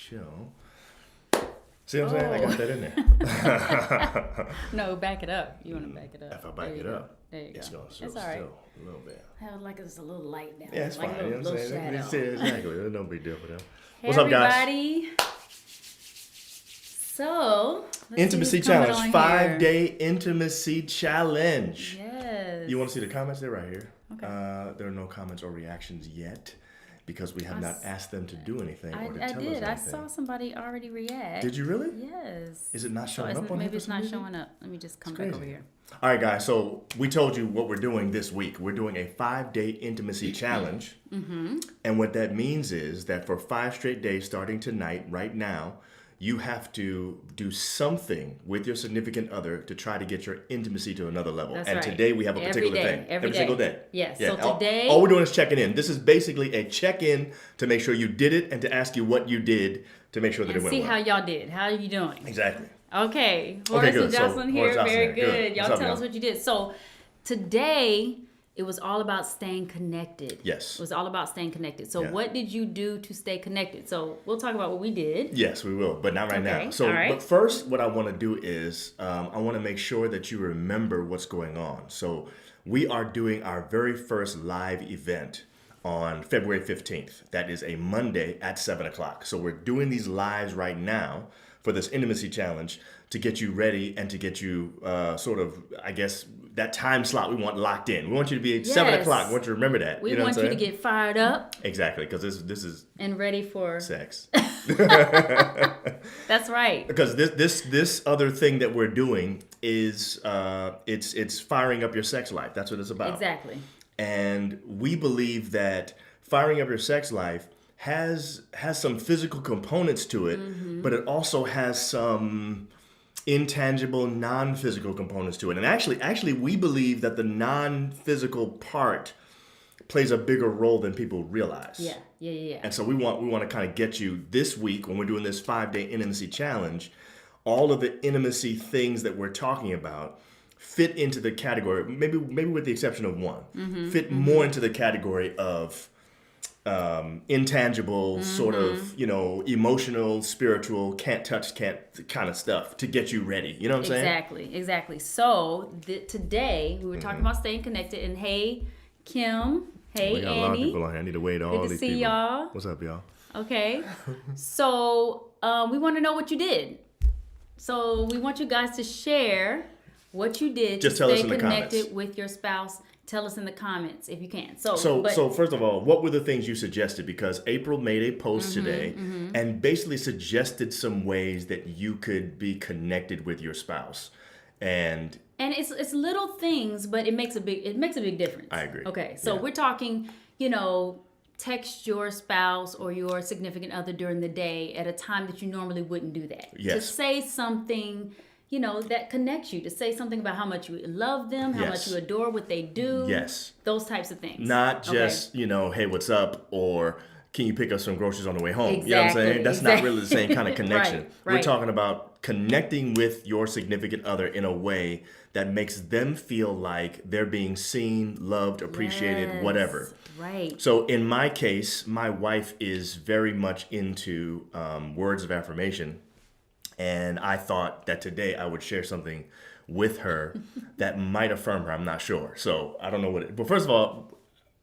show. See what I'm saying? I got that in there. No, back it up. You want to back it up. If I back it up, there you it's go. going to show It's all right. still a little bit. I would like it's a little light now. Yeah, it's like fine. You know what I'm saying? shadow. Exactly. There's no big deal for them. Hey, What's up, guys? everybody. So, let's Intimacy see who's coming challenge. on 5-day intimacy challenge. Yes. You want to see the comments? They're right here. Okay. There are no comments or reactions yet because we have not asked them to do anything or to I tell us did. anything. I saw somebody already react. Did you really? Yes. Is it not So showing up on here? maybe it's for some not reason? showing up. Let me just come It's back crazy. over here. All right, guys. So we told you what we're doing this week. We're doing a 5-day intimacy challenge. Mm-hmm. And what that means is that for 5 straight days, starting tonight, right now, you have to do something with your significant other to try to get your intimacy to another level. That's and right. today we have a Every particular day. thing. Every day. Single day. Yes. Yeah. So today. All we're doing is checking in. This is basically a check-in to make sure you did it and to ask you what you did to make sure that and it went see well. how y'all did. How are you doing? Exactly. Okay. Horace good. and So, Jocelyn here. Horace Jocelyn Very here. good. Good. Y'all What's up, tell y'all? us what you did. So today it was all about staying connected. Yes. It was all about staying connected. So Yeah. what did you do to stay connected? So we'll talk about what we did. Yes, we will, but not right Okay, now. So, all right. but first, what I want to do is I want to make sure that you remember what's going on. So, we are doing our very first live event on February 15th. That is a Monday at 7 o'clock. So, we're doing these lives right now for this intimacy challenge to get you ready and to get you sort of, I guess, that time slot we want locked in. We want you to be at 7 Yes. o'clock. We want you to remember that. We you know want what you I'm to saying? get fired up Exactly, because this is and ready for. sex. That's right. Because this other thing that we're doing is it's firing up your sex life. That's what it's about. Exactly. And we believe that firing up your sex life has some physical components to it, but it also has some intangible, non-physical components to it. And actually, we believe that the non-physical part plays a bigger role than people realize. Yeah. And so we want to kind of get you this week when we're doing this 5-day intimacy challenge, all of the intimacy things that we're talking about fit into the category, maybe with the exception of one, fit more into the category of intangible, sort of, emotional, spiritual, can't touch, can't kind of stuff to get you ready. You know what I'm saying? Exactly. So today we were talking about staying connected. And hey, Kim. Hey, We got a lot of Annie. people on here. I need to wait all Good to these see people. y'all. What's up, y'all? Okay. So we want to know what you did. So we want you guys to share what you did Just to tell us stay in the connected comments. with your spouse. Tell us in the comments if you can. So first of all, what were the things you suggested? Because April made a post today and basically suggested some ways that you could be connected with your spouse. And it's little things, but it makes a big difference. I agree. Okay, so Yeah. we're talking, text your spouse or your significant other during the day at a time that you normally wouldn't do that. To Yes. say something, that connects you. To say something about how much you love them, how Yes. much you adore what they do. Yes. Those types of things. not Okay. just, hey, what's up? Or can you pick up some groceries on the way home? You know what I'm Exactly, saying? That's not really the same kind of exactly. connection. Right. We're talking about connecting with your significant other in a way that makes them feel like they're being seen, loved, appreciated, Yes, whatever. Right. So in my case, my wife is very much into words of affirmation. And I thought that today I would share something with her that might affirm her. I'm not sure. So I don't know but first of all,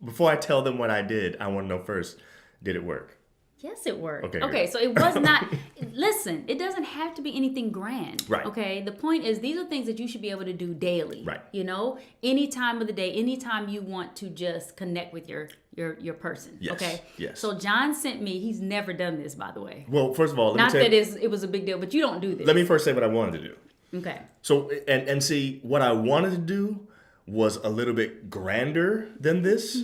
before I tell them what I did, I want to know first, did it work? Yes, it worked. Okay, Okay, good. so it was not. Listen, it doesn't have to be anything grand. Right. Okay. The point is, these are things that you should be able to do daily. Right. Any time of the day, anytime you want to just connect with your person. Yes, Okay. yes. So John sent me. He's never done this, by the way. Well, first of all, Not that it was a big deal, but you don't do this. let me first say what I wanted to do. Okay. So, and see, what I wanted to do was a little bit grander than this.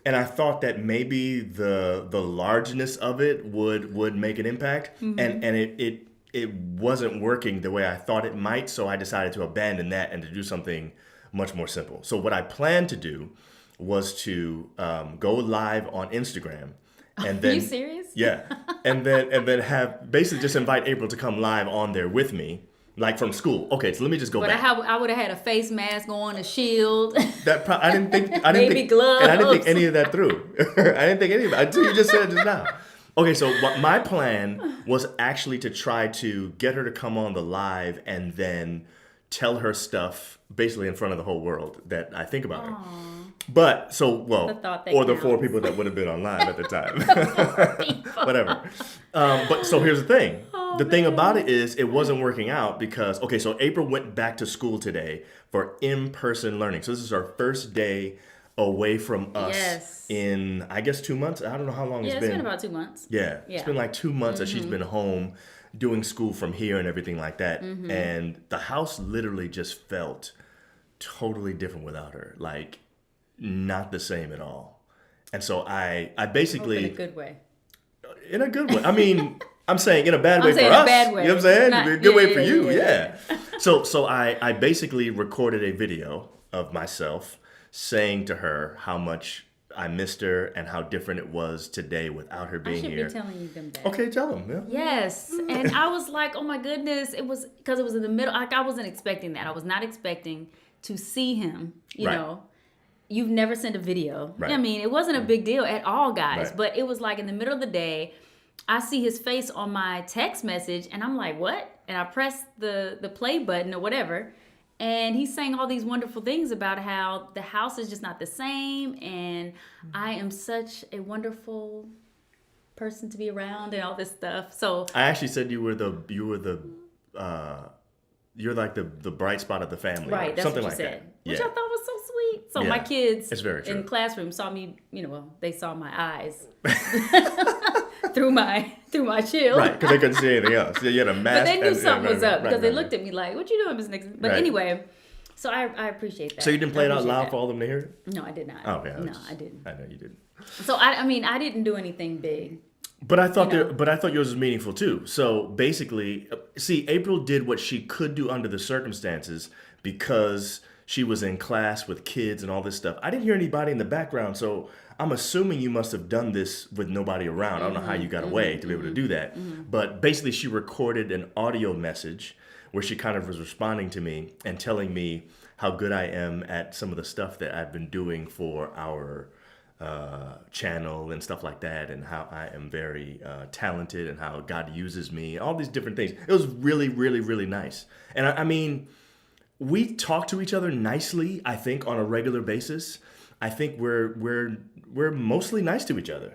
And I thought that maybe the largeness of it would make an impact. And it wasn't working the way I thought it might. So I decided to abandon that and to do something much more simple. So what I planned to do was to go live on Instagram. And then, you serious? Yeah. And then have basically just invite April to come live on there with me. Like from school. Okay, so let me just go But back. I would have had a face mask on, a shield. I didn't think Baby gloves. and I didn't think any of that through. I didn't think any of it until you just said it just now. Okay, so my plan was actually to try to get her to come on the live and then tell her stuff basically in front of the whole world that I think about her. But The thought that or the 4 counts. people that would have been on live at the time. Whatever. But so here's the thing. The thing about it is it wasn't working out because, okay, so April went back to school today for in-person learning. So this is our first day away from us Yes. in, I guess, 2 months. I don't know how long Yeah, it's it's been about 2 months. Yeah, Yeah. it's been like 2 months that she's been home doing school from here and everything like that. And the house literally just felt totally different without her. Like, not the same at all. And so I Hope basically, in a good way. in a good way. I mean, I'm saying in a bad way I'm for saying in a us. bad way. You know what I'm saying? Not- A good way for yeah, you, yeah. So I basically recorded a video of myself saying to her how much I missed her and how different it was today without her I being should here. be telling you them that. Okay, tell them. Yeah. Yes, and I was like, oh my goodness, it was because it was in the middle. Like I wasn't expecting that. I was not expecting to see him. You Right. know, you've never sent a video. Right. I mean, it wasn't a big deal at all, guys. Right. But it was like in the middle of the day, I see his face on my text message, and I'm like, what? And I press the play button or whatever. And he's saying all these wonderful things about how the house is just not the same, and I am such a wonderful person to be around, and all this stuff. So I actually said you're like the bright spot of the family. right, or that's something what you like said, that. which Yeah. I thought was so sweet. So Yeah, my kids it's very true. in classroom saw me. Well, they saw my eyes through my shield. Right, because they couldn't see anything else. You had a mask. But they knew and- something was up because they right. looked at me like, "What you doing, Miss Nixon?" But Right. anyway, so I appreciate that. So you didn't play I it out appreciate loud that. for all of them to hear it? No, I did not. Oh, okay. No, I didn't. I know you didn't. So I mean, I didn't do anything big. But I thought You know. but I thought yours was meaningful too. So basically, see, April did what she could do under the circumstances because she was in class with kids and all this stuff. I didn't hear anybody in the background, so I'm assuming you must have done this with nobody around. I don't know how you got away to be able to do that. But basically, she recorded an audio message where she kind of was responding to me and telling me how good I am at some of the stuff that I've been doing for our channel and stuff like that, and how I am very talented and how God uses me, all these different things. It was really, really, really nice. And I mean, we talk to each other nicely, I think, on a regular basis. I think we're mostly nice to each other.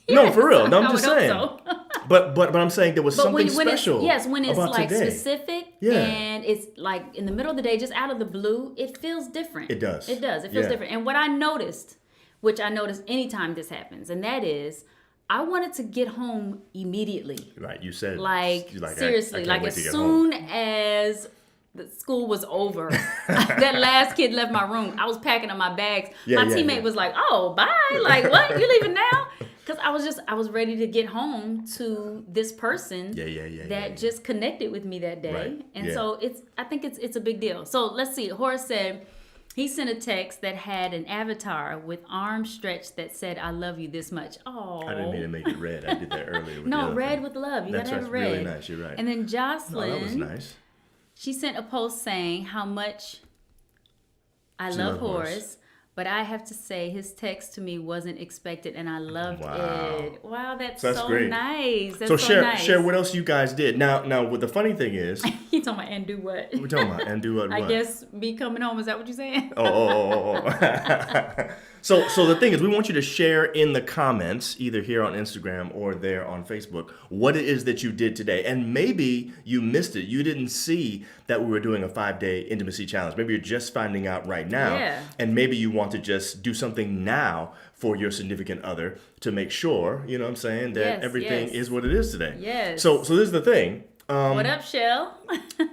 No, for real. No, I I'm just would saying. hope so. But I'm saying there was But something when special. when it's about like today. specific Yeah. and it's like in the middle of the day, just out of the blue, it feels different. It does. It does. It feels Yeah. different. And what I noticed, which I notice anytime this happens, and that is, I wanted to get home immediately. Right, you said Like you're seriously, I can't like wait as to get soon home. as the school was over, that last kid left my room. I was packing up my bags. Yeah, my yeah, teammate yeah. was like, "Oh, bye! Like, what? You leaving now?" Because I was ready to get home to this person that just connected with me that day, Right, and yeah. so I think it's a big deal. So let's see. Horace said he sent a text that had an avatar with arms stretched that said, "I love you this much." Oh, I didn't mean to make it red. I did that earlier. With the no, other red thing. with love. You That's gotta have it red. really nice. You're right. And then Oh, Jocelyn, that was nice. she sent a post saying how much I She love loved Horace. Horace, but I have to say his text to me wasn't expected, and I loved Wow. it. Wow, that's So that's so great. nice. That's So so share nice. share what else you guys did. Now what the funny thing is, He talking about and do what? we're talking about and do what? I what? guess me coming home. Is that what you're saying? Oh. So the thing is, we want you to share in the comments, either here on Instagram or there on Facebook, what it is that you did today. And maybe you missed it. You didn't see that we were doing a 5-day intimacy challenge. Maybe you're just finding out right now. Yeah. And maybe you want to just do something now for your significant other to make sure, you know what I'm saying, that Yes, everything yes. is what it is today. Yes. So this is the thing. What up, Shell?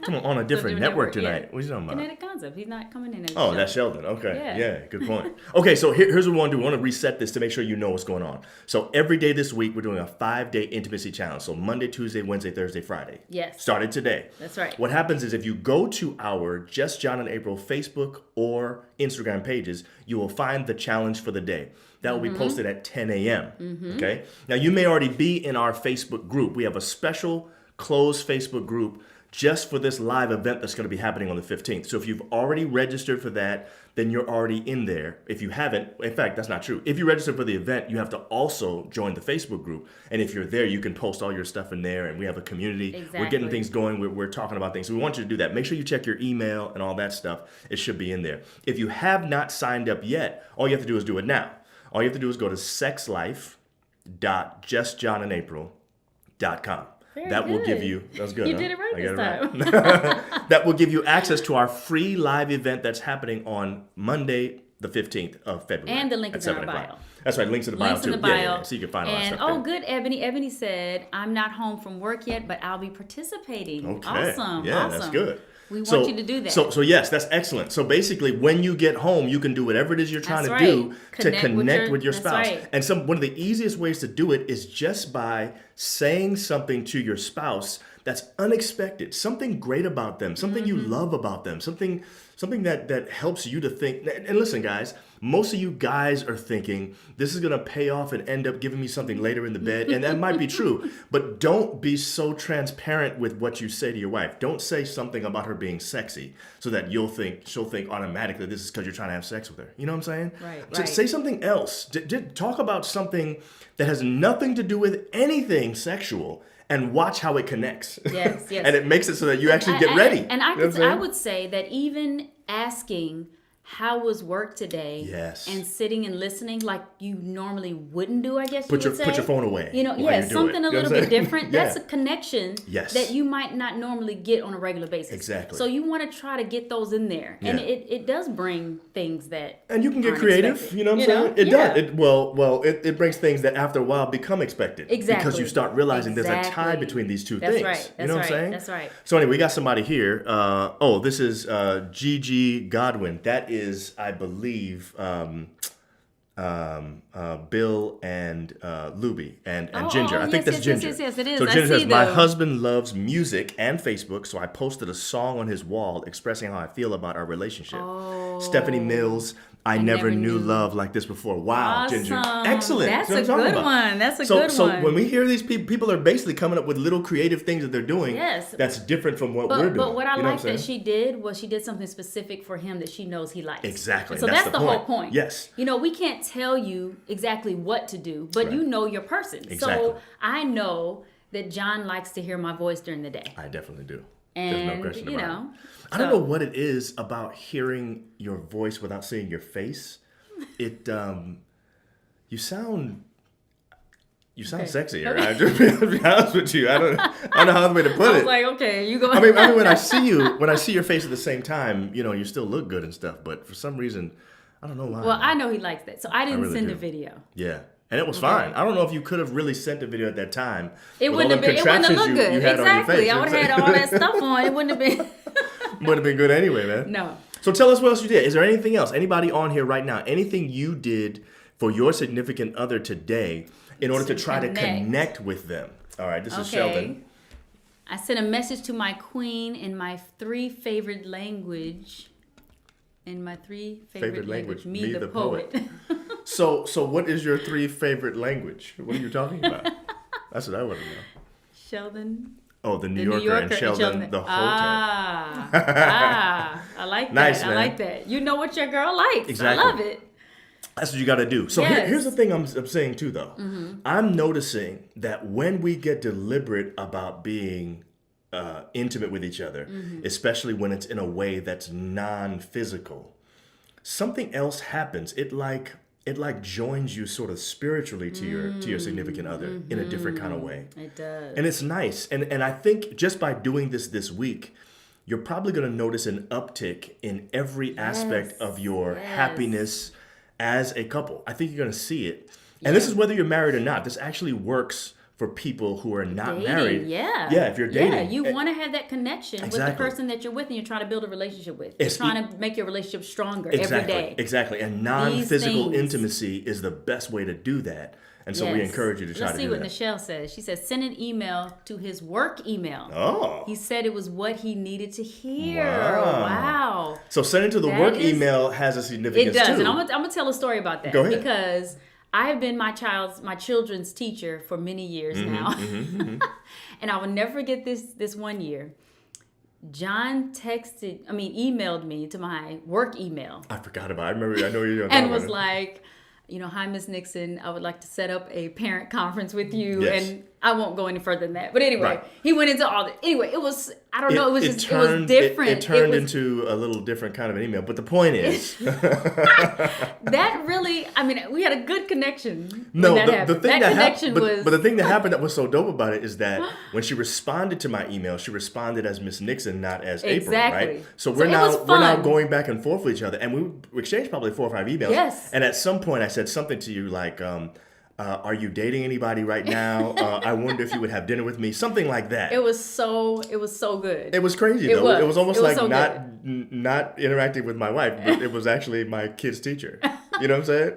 Come on a different network tonight. What are you talking about? Kinetic Concept. He's not coming in as Oh, Shell. that's Sheldon. Okay. Yeah. Yeah, good point. Okay, so here's what we want to do. We want to reset this to make sure you know what's going on. So every day this week, we're doing a 5-day intimacy challenge. So Monday, Tuesday, Wednesday, Thursday, Friday. Yes. Started today. That's right. What happens is if you go to our Just John and April Facebook or Instagram pages, you will find the challenge for the day. That will be posted at 10 a.m. Okay? Now, you may already be in our Facebook group. We have a special closed Facebook group just for this live event that's going to be happening on the 15th. So if you've already registered for that, then you're already in there. If you haven't, in fact, that's not true. If you register for the event, you have to also join the Facebook group. And if you're there, you can post all your stuff in there, and we have a community. Exactly. We're getting things going. We're talking about things. So we want you to do that. Make sure you check your email and all that stuff. It should be in there. If you have not signed up yet, all you have to do is do it now. All you have to do is go to sexlife.justjohnandapril.com. That will give you, that was good. You huh? did it right I this got time. it right. That will give you access to our free live event that's happening on Monday, the 15th of February. And the link at is in 7 our o'clock. bio. That's right, links in the bio Links too. in the bio. Yeah. So you can find all that And stuff there. good, Ebony. Ebony said, I'm not home from work yet, but I'll be participating. Okay. Awesome. Yeah, awesome. that's good. We want you to do that. So yes, that's excellent. So basically, when you get home, you can do whatever it is you're trying That's to right. do to connect with your that's spouse. right. And one of the easiest ways to do it is just by saying something to your spouse that's unexpected, something great about them, something you love about them, something that helps you to think. And listen, guys, most of you guys are thinking this is going to pay off and end up giving me something later in the bed, and that might be true. But don't be so transparent with what you say to your wife. Don't say something about her being sexy so that she'll think automatically this is because you're trying to have sex with her. You know what I'm saying? Right. Say something else. Talk about something that has nothing to do with anything sexual. And watch how it connects. Yes, yes. And it makes it so that you actually get ready. And You know what I'm I saying? would say that even asking, how was work today? Yes. And sitting and listening like you normally wouldn't do, I guess Put you would say. your phone away You know, while yeah, you do something it. a You know little what I'm bit saying? different. Yeah. That's a connection Yes. that you might not normally get on a regular basis. Exactly. So you want to try to get those in there. And Yeah. it does bring things that And you can get aren't creative, expected. you know what I'm saying? It Yeah. does. It brings things that after a while become expected. Exactly. Because you start realizing there's a tie Exactly. between these two That's things. right. You know what I'm saying? That's right. So anyway, we got somebody here. This is Gigi Godwin. That is, I believe, Bill and Luby and Ginger. I think yes, that's yes, Ginger. yes, it is. So I Ginger see says, my them. husband loves music and Facebook, so I posted a song on his wall expressing how I feel about our relationship. Stephanie Mills, I never knew love like this before. Wow, Ginger. Awesome. Excellent. That's what I'm a talking good about. one. That's a So good one. when we hear these people are basically coming up with little creative things that they're doing Yes. that's different from what we're doing. But what I You know like I'm that saying? she did was she did something specific for him that she knows he likes. Exactly. And so That's that's the the whole point. point. Yes. You know, we can't tell you exactly what to do, but Right. you know your person. Exactly. So I know that John likes to hear my voice during the day. I definitely do. And, There's no question you about know, it. I don't know what it is about hearing your voice without seeing your face. It you sound Okay. sexy. Right? To be honest with you, I don't know how the way to put I it. was like, okay, you go. I mean, when I see your face at the same time, you know, you still look good and stuff. But for some reason, I don't know why. Well, I know he likes that, so I didn't really send do. a video. Yeah. And it was fine. I don't know if you could have really sent a video at that time. It with all wouldn't have them been. It wouldn't have contractions looked good. you had on your Exactly. face. I would have had all that stuff on. It wouldn't have been. Would have been good anyway, man. No. So tell us what else you did. Is there anything else? Anybody on here right now? Anything you did for your significant other today in order to try to connect with them? All right, this is Sheldon. I sent a message to my queen in my three favorite language. In my three favorite language. Me the poet. So what is your three favorite language? What are you talking about? That's what I want to know. Sheldon. Oh, the New The Yorker and Sheldon the Hotel. I like that. Nice, I man. like that. You know what your girl likes. Exactly. I love it. That's what you got to do. So Yes. here's the thing I'm saying too, though. I'm noticing that when we get deliberate about being intimate with each other, especially when it's in a way that's non-physical, something else happens. It like joins you sort of spiritually to your significant other in a different kind of way. It does. And it's nice. And I think just by doing this week, you're probably going to notice an uptick in every aspect of your happiness as a couple. I think you're going to see it. And this is whether you're married or not. This actually works for people who are not married. Yeah. Yeah, if you're dating. Yeah, you want to have that connection with Exactly. the person that you're with and you're trying to build a relationship with. You're It's trying to make your relationship stronger Exactly. every day. Exactly. And non-physical things. intimacy is the best way to do that. And so we Yes. encourage you to try Let's to see do what that. Nichelle says. She says, send an email to his work email. Oh. He said it was what he needed to hear. Wow. Wow. So sending to the That work is- email has a significance It does. too. And I'm gonna tell a story about that. Go ahead. Because I have been my children's teacher for many years now. And I will never forget this one year. emailed me to my work email I forgot about it. I know you're and was like, hi, Miss Nixon, I would like to set up a parent conference with you. Yes. And I won't go any further than that. But anyway, Right. he went into all that. Anyway, it was, I don't know, it was turned, different. It turned was, into a little different kind of an email. But the point is, that really, we had a good connection. no, when that the happened. thing that connection happened, was. but the thing that happened that was so dope about it is that when she responded to my email, she responded as Miss Nixon, not as Exactly. April, right? So So we're it now was we're now fun. going back and forth with each other, and we exchanged probably 4 or 5 emails. Yes. And at some point, I said something to you like, "Are you dating anybody right now? I wonder if you would have dinner with me." Something like that. It was so good. It was crazy It though. was. It was almost It was like so not interacting with my wife, but it was actually my kid's teacher. You know what I'm saying?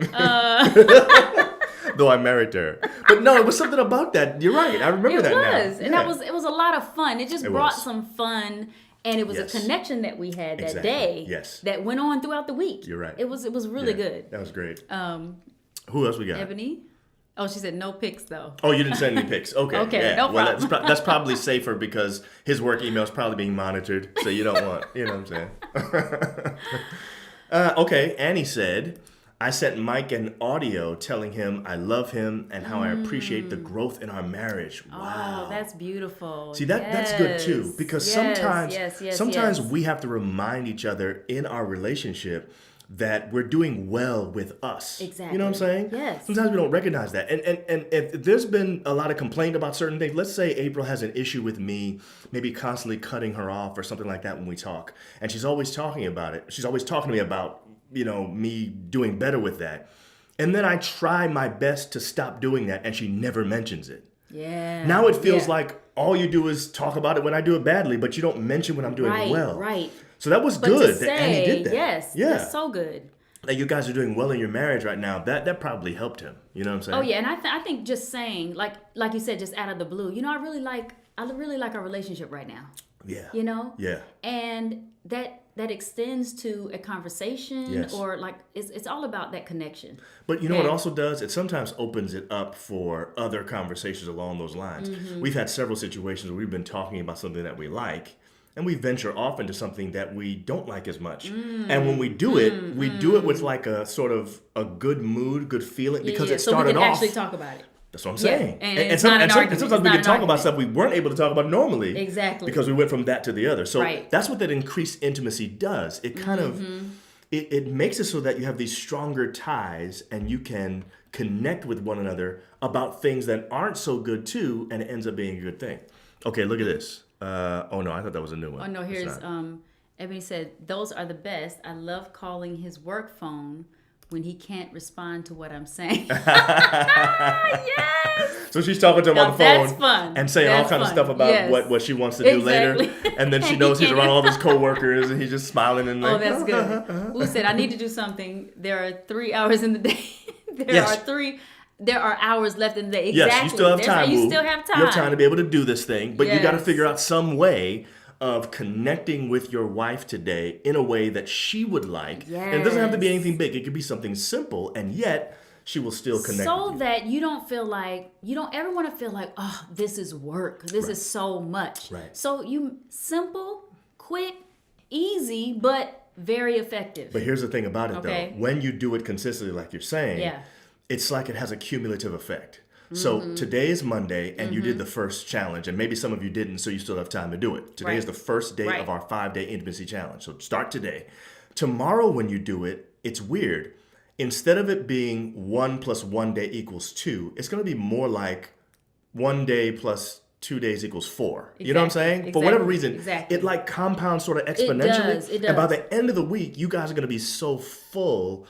Though I'm married to her. But no, it was something about that. You're right. I remember that now. It was. And Yeah. it was a lot of fun. It just It brought was. some fun. And it was Yes. a connection that we had that Exactly. day. Yes. That went on throughout the week. You're right. It was really Yeah, good. That was great. Who else we got? Ebony. Oh, she said no pics though. Oh, you didn't send any pics. Okay. Okay, Yeah. no Well, problem. that's probably safer because his work email is probably being monitored. So you don't want, you know what I'm saying? Okay. Annie said, I sent Mike an audio telling him I love him and how I appreciate the growth in our marriage. Wow. Oh, that's beautiful. See, that's good too, Yes. because Yes, sometimes yes. we have to remind each other in our relationship that we're doing well with us. Exactly. You know what I'm saying? Yes. Sometimes we don't recognize that. And if there's been a lot of complaint about certain things, let's say April has an issue with me, maybe constantly cutting her off or something like that when we talk, and she's always talking about it. She's always talking to me about, me doing better with that. And then I try my best to stop doing that, and she never mentions it. Yeah. Now it feels Yeah. like all you do is talk about it when I do it badly, but you don't mention when I'm doing right, well. Right. So that was But good to that Annie say, did that. yes, Yeah. that's so good. That you guys are doing well in your marriage right now. That probably helped him. You know what I'm saying? Oh yeah, and I think just saying like you said, just out of the blue, I really like our relationship right now. Yeah. Yeah. Yeah. And that extends to a conversation Yes. or like it's all about that connection. But you know what Yeah. it also does? It sometimes opens it up for other conversations along those lines. Mm-hmm. We've had several situations where we've been talking about something that we like, and we venture off into something that we don't like as much. Mm. And when we do it, we do it with like a sort of a good mood, good feeling, because it so we started can off. actually talk about it. That's what I'm Yeah, saying. and it's not an argument. sometimes It's we not can an talk about argument. stuff we weren't able to talk about normally. Exactly. Because we went from that to the other. So Right. that's what that increased intimacy does. It kind of it makes it so that you have these stronger ties and you can connect with one another about things that aren't so good too, and it ends up being a good thing. Okay, look at this. Oh no, I thought that was a new one. Oh no, It's here's not. Ebony said, those are the best. I love calling his work phone when he can't respond to what I'm saying. Yes. So she's talking to him Now on the phone that's fun. and saying all That's kind of fun. stuff about Yes. what she wants to do later. Exactly. And then she And knows he he's can't- around all of his coworkers and he's just smiling and like, Oh, that's good. Who said I need to do something? There are 3 hours in the day. Yes. There are hours left in the day. Exactly. Yes, you still have time. You boo. still have time. You have time to be able to do this thing, but you got to Yes. figure out some way of connecting with your wife today in a way that she would like. And it doesn't have to be Yes. anything big. It could be something simple, and yet she will still connect So with you. that you don't feel like you don't ever want to feel like, oh, this is work. This is so much. Right. So you simple, quick, easy, but very effective. But here's the thing about it, Okay. though. When you do it consistently, like you're saying, Yeah. it's like it has a cumulative effect. So today is Monday, and you did the first challenge, and maybe some of you didn't, so you still have time to do it. Today Right. is the first day Right. of our 5-day intimacy challenge. So start today. Tomorrow, when you do it, it's weird. Instead of it being 1 + 1 day = 2, it's going to be more like 1 day plus 2 days = 4. You know what I'm Exactly. saying? For whatever Exactly. reason, Exactly. it like compounds sort of exponentially. does. It And by does. the end of the week, you guys are going to be so full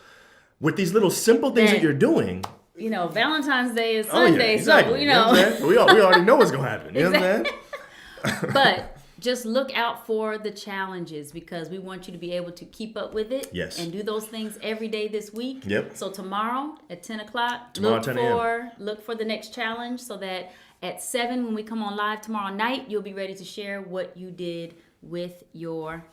with these little simple things that Man. you're doing. Valentine's Day is Oh, yeah, Sunday, exactly. so You know what I'm saying? We already know what's going to happen. You know what I'm saying? But just look out for the challenges because we want you to be able to keep up with it. Yes. And do those things every day this week. Yep. So tomorrow at 10 o'clock, Tomorrow, 10 a.m. look for the next challenge so that at 7 when we come on live tomorrow night, you'll be ready to share what you did with your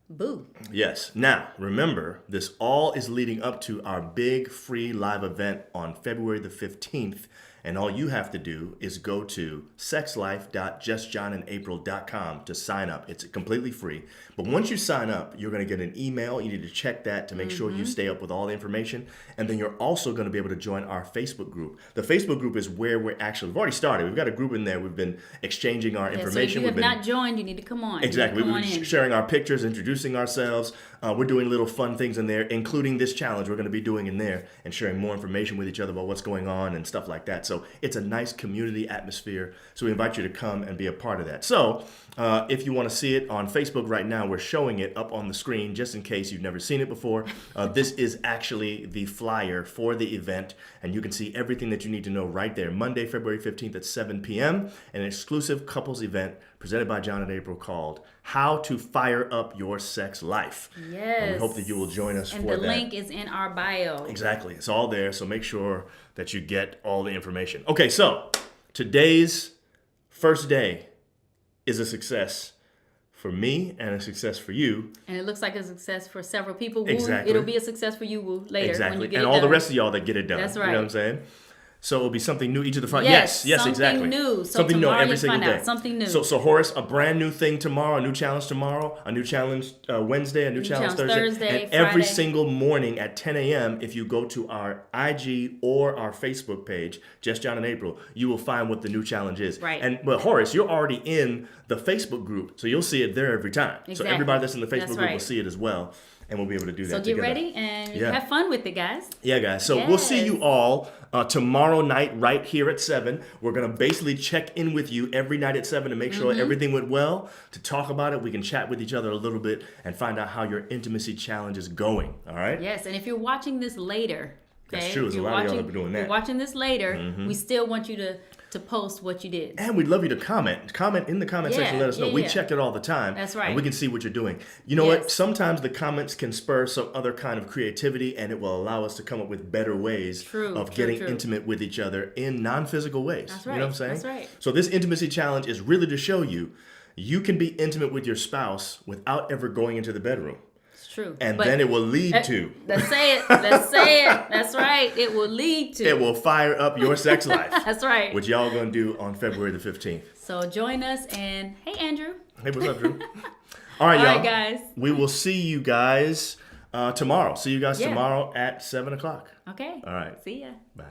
boo. Yes. Now, remember, this all is leading up to our big free live event on February the 15th And all you have to do is go to sexlife.justjohnandapril.com to sign up. It's completely free. But once you sign up, you're going to get an email. You need to check that to make sure you stay up with all the information. And then you're also going to be able to join our Facebook group. The Facebook group is where we've already started. We've got a group in there. We've been exchanging our information. So if you have not joined, you need to come on. Exactly. We've been in. sharing our pictures, introducing ourselves. We're doing little fun things in there, including this challenge we're going to be doing in there and sharing more information with each other about what's going on and stuff like that. So it's a nice community atmosphere. So we invite you to come and be a part of that. So if you want to see it on Facebook right now, we're showing it up on the screen just in case you've never seen it before. This is actually the flyer for the event, and you can see everything that you need to know right there. Monday, February 15th at 7 p.m., an exclusive couples event presented by John and April called How to Fire Up Your Sex Life. Yes. And we hope that you will join us for that. And the link is in our bio. Exactly. It's all there, so make sure that you get all the information. Okay, so today's first day is a success for me and a success for you. And it looks like a success for several people. Exactly. It'll be a success for you later. Exactly. When you get and it all done. the rest of y'all that get it done. That's right. You know what I'm saying? So it'll be something new each of the front. Yes, Yes, something exactly. new. So something new tomorrow every you single find day. out something new. So Horace, a brand new thing tomorrow, a new challenge tomorrow, a new challenge Wednesday, a new challenge Thursday. And every Friday. single morning at 10 a.m., if you go to our IG or our Facebook page, Just John and April, you will find what the new challenge is. Right. But Horace, you're already in the Facebook group, so you'll see it there every time. So Exactly. everybody that's in the Facebook That's group will right. see it as well. And we'll be able to do that So get together. ready and Yeah. have fun with it, guys. Yeah, guys. So we'll see Yes. you all tomorrow night right here at 7. We're going to basically check in with you every night at 7 to make sure everything went well, to talk about it. We can chat with each other a little bit and find out how your intimacy challenge is going. All right? Yes, and if you're watching this later, okay? That's true. If There's a you're lot of y'all watching- that be doing if that. you're watching this later, we still want you to post what you did. And we'd love you to comment. Comment in the comment section. Let us know. We yeah. check it all the time. That's right. And we can see what you're doing. You know what? Yes. Sometimes the comments can spur some other kind of creativity, and it will allow us to come up with better ways of getting intimate with each other in non-physical ways. That's You know what I'm saying? That's right. So this intimacy challenge is really to show you can be intimate with your spouse without ever going into the bedroom. It's true. And then it will lead to... Let's say it. Let's say it. That's right. It will lead to... It will fire up your sex life. That's right. Which y'all going to do on February the 15th. So join us, and hey, Andrew. Hey, what's up, Drew? All right, y'all. All right, guys. We will see you guys tomorrow. See you guys Yeah. tomorrow at 7 o'clock. Okay. All right. See ya. Bye.